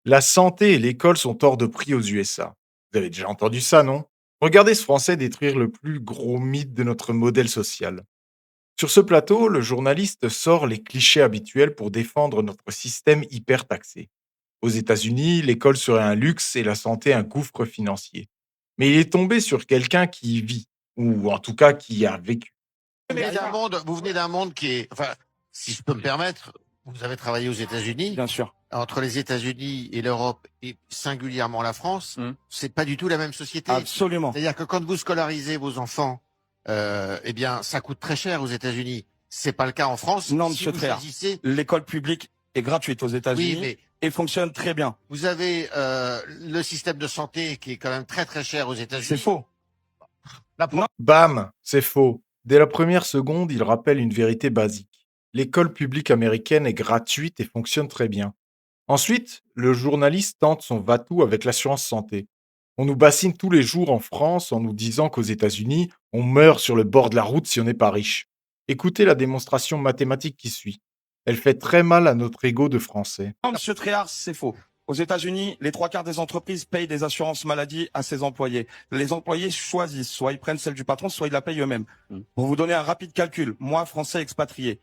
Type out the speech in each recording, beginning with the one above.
La santé et l'école sont hors de prix aux USA. Vous avez déjà entendu ça, non? Regardez ce Français détruire le plus gros mythe de notre modèle social. Sur ce plateau, le journaliste sort les clichés habituels pour défendre notre système hyper taxé. Aux États-Unis, l'école serait un luxe et la santé un gouffre financier. Mais il est tombé sur quelqu'un qui y vit, ou en tout cas qui y a vécu. Vous venez d'un monde qui est, enfin, si je peux me permettre, vous avez travaillé aux États-Unis. Bien sûr. Entre les États-Unis et l'Europe, et singulièrement la France, Mmh. c'est pas du tout la même société. Absolument. C'est-à-dire que quand vous scolarisez vos enfants, eh bien, ça coûte très cher aux États-Unis. C'est pas le cas en France. Non, Si monsieur vous Tréhard. choisissez, L'école publique est gratuite aux oui, États-Unis mais et fonctionne très bien. vous avez le système de santé qui est quand même très très cher aux C'est États-Unis. faux. La pro- Bam, c'est faux. Dès la première seconde, il rappelle une vérité basique. L'école publique américaine est gratuite et fonctionne très bien. Ensuite, le journaliste tente son va-tout avec l'assurance santé. On nous bassine tous les jours en France en nous disant qu'aux États-Unis, on meurt sur le bord de la route si on n'est pas riche. Écoutez la démonstration mathématique qui suit. Elle fait très mal à notre ego de français. Non, monsieur Tréhard, c'est faux. Aux États-Unis, les trois quarts des entreprises payent des assurances maladie à ses employés. Les employés choisissent, soit ils prennent celle du patron, soit ils la payent eux-mêmes. Pour vous donner un rapide calcul, moi, français expatrié,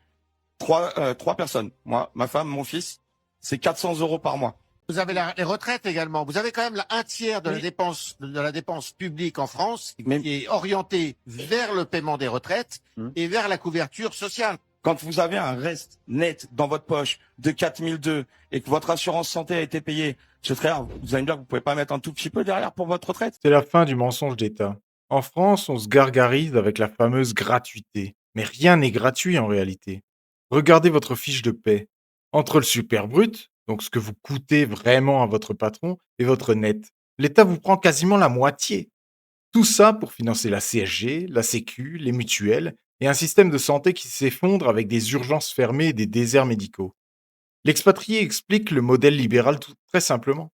trois personnes, moi, ma femme, mon fils, c'est 400 euros par mois. Vous avez les retraites également. Vous avez quand même un tiers de la Oui. dépense publique en France Mais- qui est orientée vers le paiement des retraites Hmm. et vers la couverture sociale. Quand vous avez un reste net dans votre poche de 4002 et que votre assurance santé a été payée, monsieur Tréhard, vous allez me dire que vous pouvez pas mettre un tout petit peu derrière pour votre retraite? C'est la fin du mensonge d'État. En France, on se gargarise avec la fameuse gratuité. Mais rien n'est gratuit en réalité. Regardez votre fiche de paie. Entre le super brut, donc ce que vous coûtez vraiment à votre patron, et votre net, l'État vous prend quasiment la moitié. Tout ça pour financer la CSG, la Sécu, les mutuelles et un système de santé qui s'effondre avec des urgences fermées et des déserts médicaux. L'expatrié explique le modèle libéral très simplement.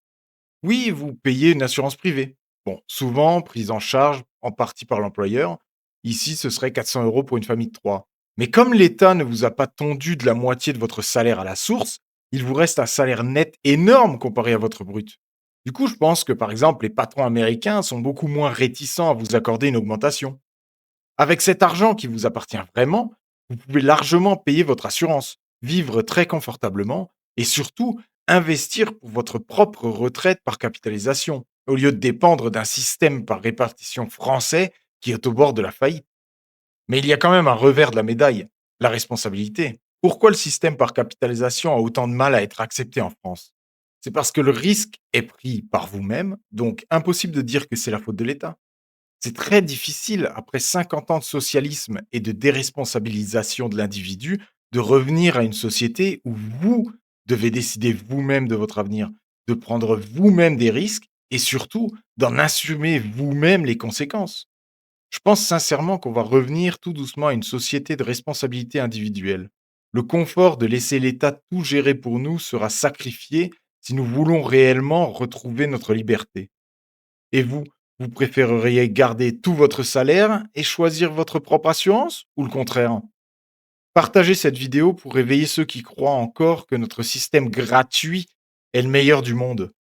Oui, vous payez une assurance privée. Bon, souvent prise en charge en partie par l'employeur. Ici, ce serait 400 euros pour une famille de trois. Mais comme l'État ne vous a pas tondu de la moitié de votre salaire à la source, il vous reste un salaire net énorme comparé à votre brut. Du coup, je pense que par exemple, les patrons américains sont beaucoup moins réticents à vous accorder une augmentation. Avec cet argent qui vous appartient vraiment, vous pouvez largement payer votre assurance, vivre très confortablement et surtout investir pour votre propre retraite par capitalisation, au lieu de dépendre d'un système par répartition français qui est au bord de la faillite. Mais il y a quand même un revers de la médaille, la responsabilité. Pourquoi le système par capitalisation a autant de mal à être accepté en France? C'est parce que le risque est pris par vous-même, donc impossible de dire que c'est la faute de l'État. C'est très difficile, après 50 ans de socialisme et de déresponsabilisation de l'individu, de revenir à une société où vous devez décider vous-même de votre avenir, de prendre vous-même des risques et surtout d'en assumer vous-même les conséquences. Je pense sincèrement qu'on va revenir tout doucement à une société de responsabilité individuelle. Le confort de laisser l'État tout gérer pour nous sera sacrifié si nous voulons réellement retrouver notre liberté. Et vous, vous préféreriez garder tout votre salaire et choisir votre propre assurance ou le contraire? Partagez cette vidéo pour réveiller ceux qui croient encore que notre système gratuit est le meilleur du monde.